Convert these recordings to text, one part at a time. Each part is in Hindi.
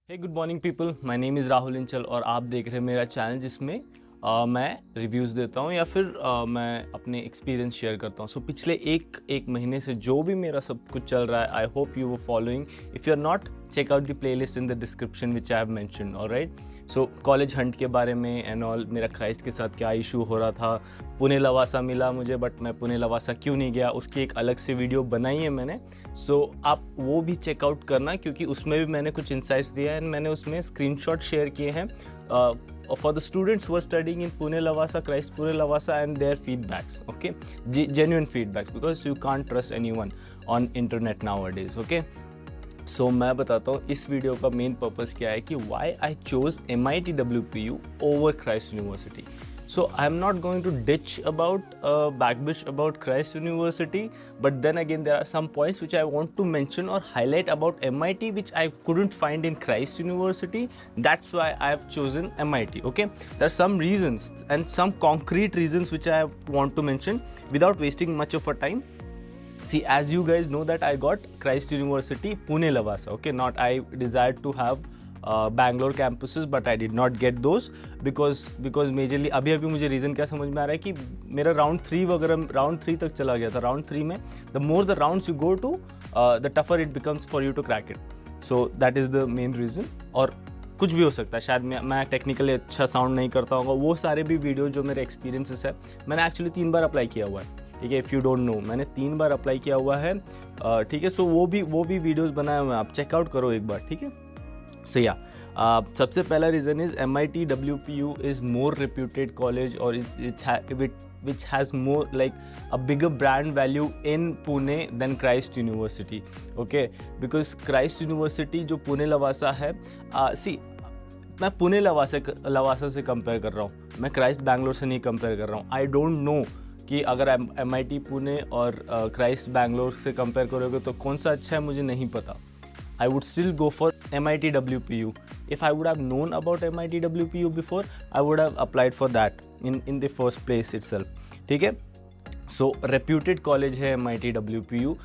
Hey good morning people, my name is Rahul Inchal और आप देख रहे हैं मेरा चैनल जिसमें मैं रिव्यूज़ देता हूँ या फिर मैं अपने एक्सपीरियंस शेयर करता हूँ। सो पिछले एक महीने से जो भी मेरा सब कुछ चल रहा है, I hope you were following. If you are not, check out the playlist in the description which I have mentioned. Alright, so college hunt के बारे में एंड ऑल, मेरा क्राइस्ट के साथ क्या इशू हो रहा था, पुणे लवासा मिला मुझे बट मैं पुणे लवासा क्यों नहीं गया, उसकी एक अलग से वीडियो बनाई है मैंने। सो आप वो भी चेकआउट करना क्योंकि उसमें भी मैंने कुछ इंसाइट्स दिया है एंड मैंने उसमें स्क्रीनशॉट शेयर किए हैं for the students who are studying in Pune Lavasa, Christ Pune Lavasa, and their feedbacks, okay, genuine feedbacks, because you can't trust anyone on internet nowadays, okay. So मैं बताता हूँ इस वीडियो का मेन पर्पस क्या है कि why I chose MIT WPU over Christ University. So I'm not going to ditch about backbish about Christ University, but then again there are some points which I want to mention or highlight about MIT which I couldn't find in Christ University. That's why I have chosen MIT. Okay, there are some reasons and some concrete reasons which I want to mention without wasting much of our time. See, as you guys know that I got Christ University Pune Lavasa. Okay, not I desired to have Bangalore campuses but I did not get those because majorly अभी मुझे रीज़न क्या समझ में आ रहा है कि मेरा राउंड 3 वगैरह राउंड 3 तक चला गया था। राउंड 3 में the more the rounds you go to the tougher it becomes for you to crack it. So that is the main reason. और कुछ भी हो सकता है, शायद मैं टेक्निकली अच्छा साउंड नहीं करता होगा, वो सारे भी वीडियो जो मेरे एक्सपीरियंसेस है मैंने एक्चुअली 3 बार अप्लाई किया हुआ है। ठीक है, इफ़ यू डोंट नो, मैंने 3 बार अप्लाई किया हुआ है। ठीक है, सो वो भी वीडियोज़ बनाए हुए हैं, आप चेकआउट करो एक बार। ठीक है, सो या सबसे पहला reason is MIT WPU is more reputed college और which has more like a bigger brand value in Pune than Christ University. Okay, because Christ University जो पुणे लवासा है, see, मैं पुणे लवासा से कंपेयर कर रहा हूँ, मैं क्राइस्ट बैंगलोर से नहीं कंपेयर कर रहा हूँ। आई डोंट नो कि अगर MIT पुणे और क्राइस्ट बैंगलोर से कंपेयर करोगे तो कौन सा अच्छा है, मुझे नहीं पता। I would still go for MIT WPU. If I would have known about MIT WPU before, I would have applied for that in the first place itself. ठीक है, so reputed college है MIT WPU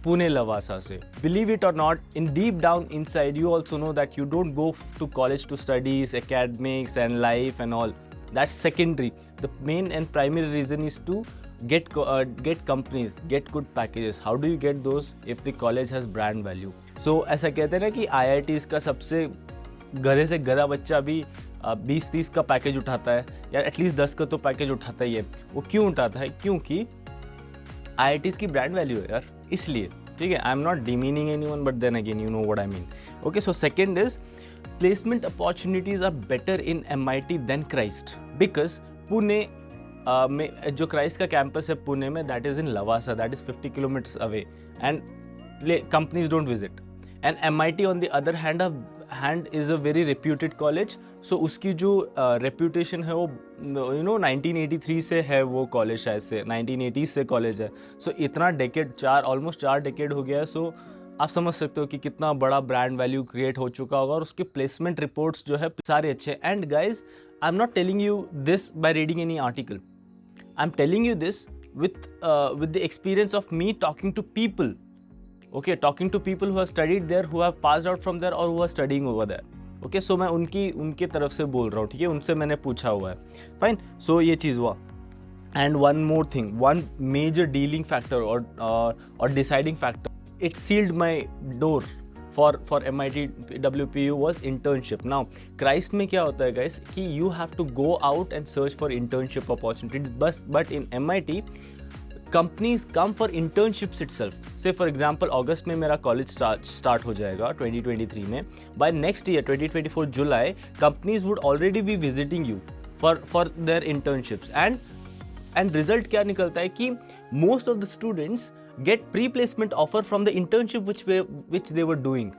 पुणे लवासा से। Believe it or not, in deep down inside you also know that you don't go to college to studies, academics and life and all. That's secondary. The main and primary reason is to get companies, get good packages. How do you get those? If the college has brand value. So ऐसा कहते हैं ना कि IITs का सबसे गधे से गधा बच्चा भी 20-30 का पैकेज उठाता है या एटलीस्ट 10 का तो पैकेज उठाता ही है। वो क्यों उठाता है? क्योंकि IITs की ब्रांड वैल्यू है यार, इसलिए। ठीक है, I am not demeaning anyone but then again you know what I mean. Okay, so second is placement opportunities are better in MIT than Christ, because Pune में जो क्राइस्ट का कैंपस है पुणे में, that is in Lavasa, that is 50 kilometres away and companies don't visit. And MIT on the other hand is a very reputed college. So उसकी जो reputation है वो 1983 से है, वो कॉलेज शायद से 1980 से कॉलेज है। So इतना डेकेड, ऑलमोस्ट 4 डेकेड हो गया है। So आप समझ सकते हो कि कितना बड़ा ब्रांड वैल्यू क्रिएट हो चुका होगा और उसके प्लेसमेंट रिपोर्ट्स जो है सारे अच्छे। And guys, I am not telling you this by reading any article, I am telling you this with the experience of me talking to people. Okay, talking to people who have studied there, who have passed out from there or who are studying over there. Okay, so मैं उनके तरफ से बोल रहा हूँ। ठीक है, उनसे मैंने पूछा हुआ है। फाइन, सो ये चीज़ हुआ। And one more thing, one major dealing factor और deciding factor, it sealed my door for MIT WPU was internship. Now Christ में क्या होता है guys कि you have to go out and search for internship opportunities, but in MIT companies come for internships itself. Say for example August में मेरा कॉलेज स्टार्ट हो जाएगा 2023 में, by next year 2024 July companies would already be visiting you for their internships. And result क्या निकलता है कि most of the students get pre placement offer from the internship which they were doing,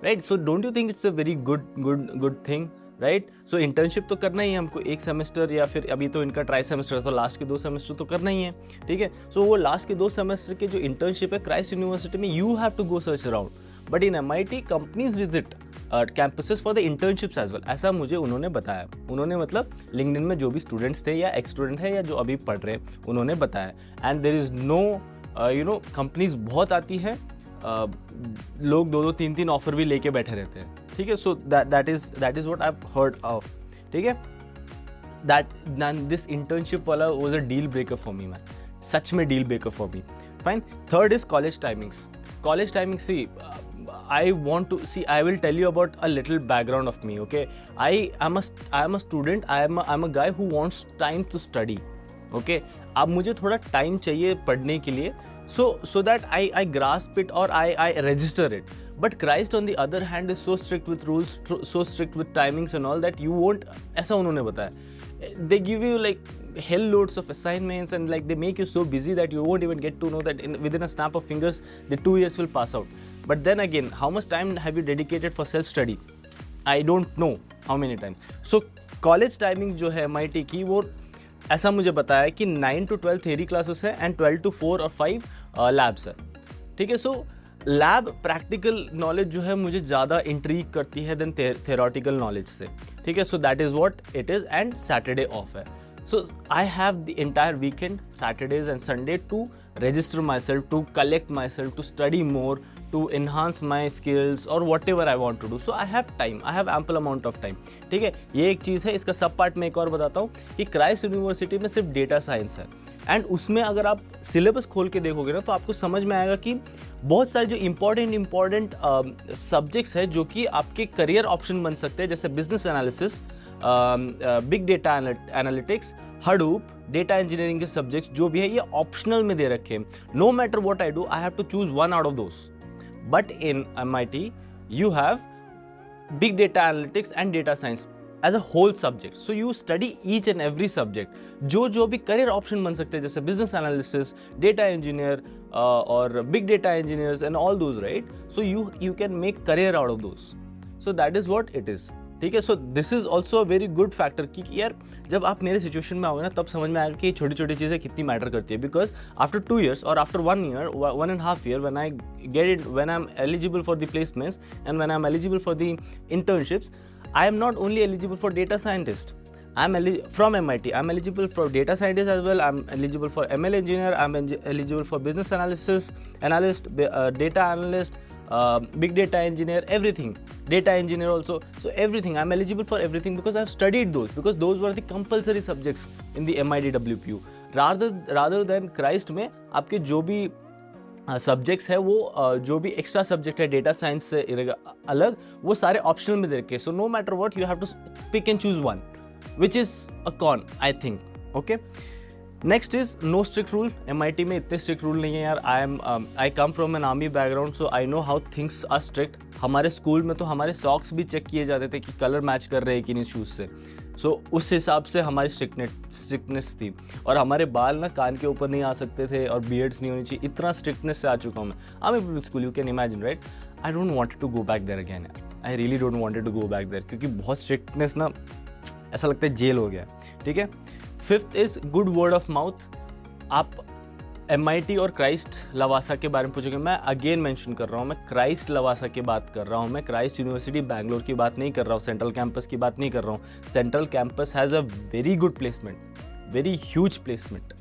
right. So don't you think it's a very good thing, right. So internship तो करना ही है हमको, एक सेमेस्टर या फिर अभी तो इनका ट्राई सेमेस्टर, तो लास्ट के 2 सेमेस्टर तो करना ही है। ठीक है, सो वो लास्ट के 2 सेमेस्टर के जो इंटर्नशिप है क्राइस्ट यूनिवर्सिटी में, you have to go search around, but in MIT companies visit campuses for the internships as well. ऐसा मुझे उन्होंने बताया। उन्होंने मतलब लिंक्डइन में जो भी स्टूडेंट्स थे या एक्स स्टूडेंट है या जो अभी पढ़ रहे हैं, उन्होंने बताया। And there is no companies बहुत आती है, लोग 2-2 3-3 ऑफर भी लेके बैठे रहते हैं। ठीक है. So that is what I have heard of. ठीक है. दिस इंटर्नशिप वाला was a deal breaker for me man. सच में deal breaker for me. Fine. Third is college timings. College timing, see, I will tell you about a little background of me, okay? I am a student. I'm a guy who wants time to study, okay? अब मुझे थोड़ा time चाहिए पढ़ने के लिए, so that I grasp it or I register it. But Christ on the other hand is so strict with rules, so strict with timings and all that you won't, ऐसा उन्होंने बताया. They give you like hell loads of assignments and like they make you so busy that you won't even get to know that within a snap of fingers the 2 years will pass out. But then again, how much time have you dedicated for self study? I don't know how many times. So college timing जो है MIT की, वो ऐसा मुझे बताया कि 9 to 12 theory classes है and 12 to 4 or 5 labs है. ठीक है. सो लैब प्रैक्टिकल नॉलेज जो है मुझे ज़्यादा इंट्रीग करती है देन थेरोटिकल नॉलेज से. ठीक है. So that is what it is. And Saturday of है. So I have the entire weekend, Saturdays and Sunday, to register myself, to collect myself, to study more, to enhance my skills or whatever I want to do. So I have time, I have ample amount of time. ठीक है. ये एक चीज़ है. इसका सब पार्ट मैं एक और बताता हूँ कि क्राइस्ट यूनिवर्सिटी में सिर्फ डेटा साइंस है. एंड उसमें अगर आप सिलेबस खोल के देखोगे ना तो आपको समझ में आएगा कि बहुत सारे जो इम्पॉर्टेंट सब्जेक्ट्स है जो कि आपके करियर ऑप्शन बन सकते हैं, जैसे business analysis, big data analytics, Hadoop, data engineering के सब्जेक्ट्स जो भी है ये ऑप्शनल में दे रखे हैं. No matter what I do, I have to choose one out of those. But in MIT you have big data analytics and data science as a whole subject. So you study each and every subject. जो भी करियर ऑप्शन बन सकते हैं, जैसे बिजनेस एनालिसिस, डेटा इंजीनियर और big data engineers and all those, right? So you can make career out of those. So that is what it is. ठीक है. So this is also a very good factor कि यार जब आप मेरे सिचुएशन में आओगे ना तब समझ में आएगा कि छोटी छोटी चीज़ें कितनी मैटर करती है. बिकॉज आफ्टर 2 years और after 1 year, 1.5 year, when I get it, when I'm eligible for the placements and when I'm eligible for the internships, I am not only eligible for data scientist. I'm from MIT. I'm eligible for data scientist as well. I'm eligible for ML engineer. I'm eligible for business analyst, data analyst, big data engineer, everything, data engineer also. So everything, I'm eligible for everything because I've studied those, because those were the compulsory subjects in the MIT WPU. Rather than Christ में आपके जो भी सब्जेक्ट्स है वो जो भी एक्स्ट्रा सब्जेक्ट है डेटा साइंस से अलग, वो सारे ऑप्शनल में दे रखे. So no matter what, you have to pick and choose one, which is a con, I think. Okay. Next is no strict rule. MIT में इतने स्ट्रिक्ट रूल नहीं है यार. I come from an army background, so I know how things are strict. हमारे स्कूल में तो हमारे सॉक्स भी चेक किए जाते थे कि कलर मैच कर रहे हैं कि नहीं शूज़ से. सो उस हिसाब से हमारी स्ट्रिक्टनेस थी. और हमारे बाल ना कान के ऊपर नहीं आ सकते थे और बियर्ड्स नहीं होनी चाहिए. इतना स्ट्रिक्टनेस से आ चुका हूँ मैं. I school, you can imagine, right? I don't wanted to go back there again यार. I really don't wanted to go back there, क्योंकि बहुत स्ट्रिक्टनेस ना ऐसा लगता है जेल हो गया. ठीक है. Fifth is good word of mouth. आप MIT और क्राइस्ट लवासा के बारे में पूछोगे, मैं अगेन मेंशन कर रहा हूँ, मैं क्राइस्ट लवासा की बात कर रहा हूँ. मैं क्राइस्ट यूनिवर्सिटी बैंगलोर की बात नहीं कर रहा हूँ, सेंट्रल कैंपस की बात नहीं कर रहा हूँ. Central campus has a very good placement, very huge placement,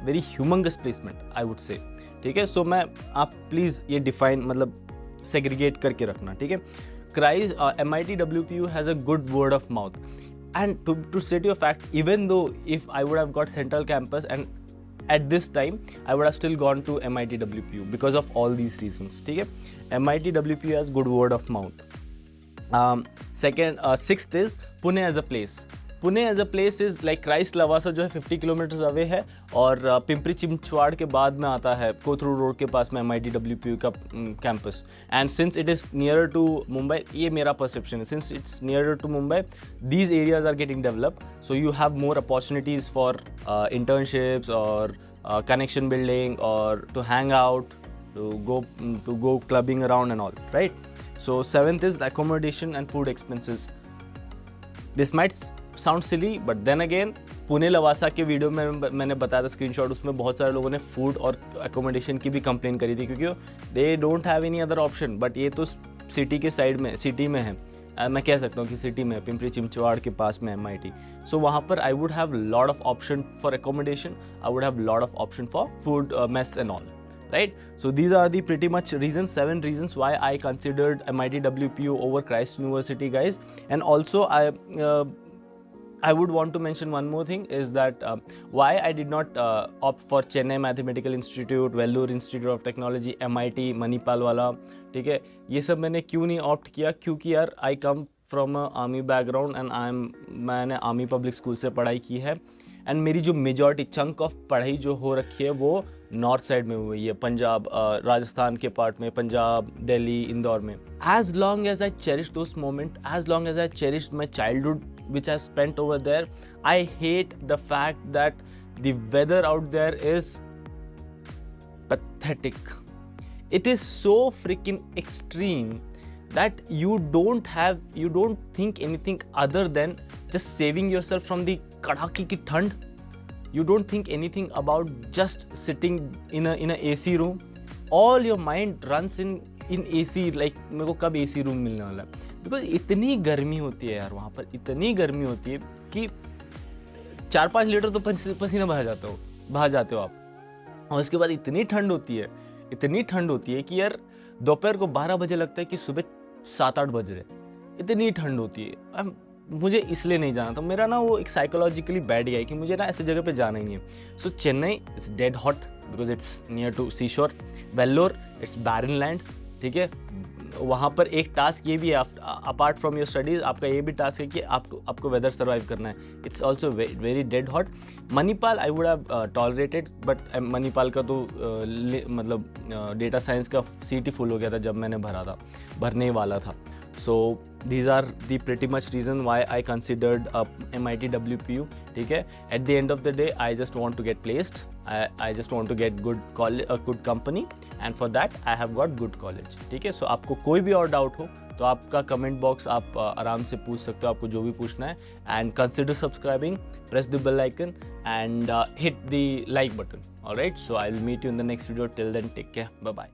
very humongous placement, I would say. ठीक है. सो मैं, आप प्लीज़ ये डिफाइन, मतलब सेग्रीगेट करके रखना. ठीक है. Christ MIT WPU has a good word of mouth. And to state your fact, even though if I would have got central campus and at this time I would have still gone to MIT WPU because of all these reasons. ठीक है. MIT WPU has good word of mouth. Sixth is Pune as a place. Pune as a place is like Christ Lavasa जो है 50 kilometers away है, और पिंपरी चिंचवाड़ के बाद में आता है कोथरूड रोड के पास में MIT WPU का कैंपस. And since it is nearer to Mumbai, ये मेरा परसेप्शन है, since it's nearer to Mumbai, these areas are getting develop, so you have more opportunities for internships और connection building or to hang out, to go clubbing around and all, right? So 7th is accommodation and food expenses. This might sound silly, but then again, Pune Lavasa के वीडियो में मैंने बताया था स्क्रीनशॉट, उसमें बहुत सारे लोगों ने फूड और अकोमोडेशन की भी कंप्लेन करी थी, क्योंकि they don't have any other option. But ये तो सिटी के साइड में, सिटी में है, मैं कह सकता हूँ कि सिटी में, पिंपरी चिंचवाड़ के पास में MIT. सो वहाँ पर I would have lot of option for accommodation, I would have lot of option for food, mess and all, right? So these are the pretty much reasons, 7 reasons why I considered MIT WPU over Christ University, guys. And also I would want to mention one more thing is that why I did not opt for Chennai Mathematical Institute, Vellore Institute of Technology, MIT, Manipal वाला, ठीक है, ये सब मैंने क्यों नहीं ऑप्ट किया, क्योंकि यार I come from a army background and मैंने आर्मी पब्लिक स्कूल से पढ़ाई की है, एंड मेरी जो मेजॉरिटी चंक ऑफ पढ़ाई जो हो रखी है वो नॉर्थ साइड में हुई है, पंजाब, राजस्थान के पार्ट में, पंजाब, दिल्ली, इंदौर में. As long as I cherish those moment, as long as I cherish my childhood which I spent over there, I hate the fact that the weather out there is pathetic. It is so freaking extreme that you don't think anything other than just saving yourself from the kadaki ki thand. You don't think anything about just sitting in a AC room. All your mind runs in AC, like मेरे को कब AC रूम मिलने वाला है, बिकॉज इतनी गर्मी होती है यार वहाँ पर, इतनी गर्मी होती है कि 4-5 लीटर तो पसीना बहा जाते हो आप. और उसके बाद इतनी ठंड होती है कि यार दोपहर को 12 बजे लगता है कि सुबह 7-8 बज रहे, इतनी ठंड होती है. मुझे इसलिए नहीं जाना था, मेरा ना वो एक साइकोलॉजिकली बैठ गया है कि मुझे ना ऐसी जगह पे जाना ही नहीं है. So Chennai it's dead hot because it's near to sea shore. Vellore it's barren land, ठीक है, वहाँ पर एक टास्क ये भी है, अपार्ट फ्रॉम योर स्टडीज़ आपका ये भी टास्क है कि आपको वेदर सर्वाइव करना है. It's also very dead hot. Manipal I would have tolerated, but Manipal का तो मतलब डेटा साइंस का सीट ही फुल हो गया था जब मैंने भरने ही वाला था. So these are the pretty much reason why I considered MIT WPU, ठीक है. At the end of the day, I just want to get placed. I just want to get good company, and for that I have got good college, ठीक है. So आपको कोई भी और डाउट हो तो आपका कमेंट बॉक्स आप आराम से पूछ सकते हो, आपको जो भी पूछना है. And consider subscribing, press the bell icon, and hit the like button. All right. So I'll meet you in the next video. Till then, take care. Bye bye.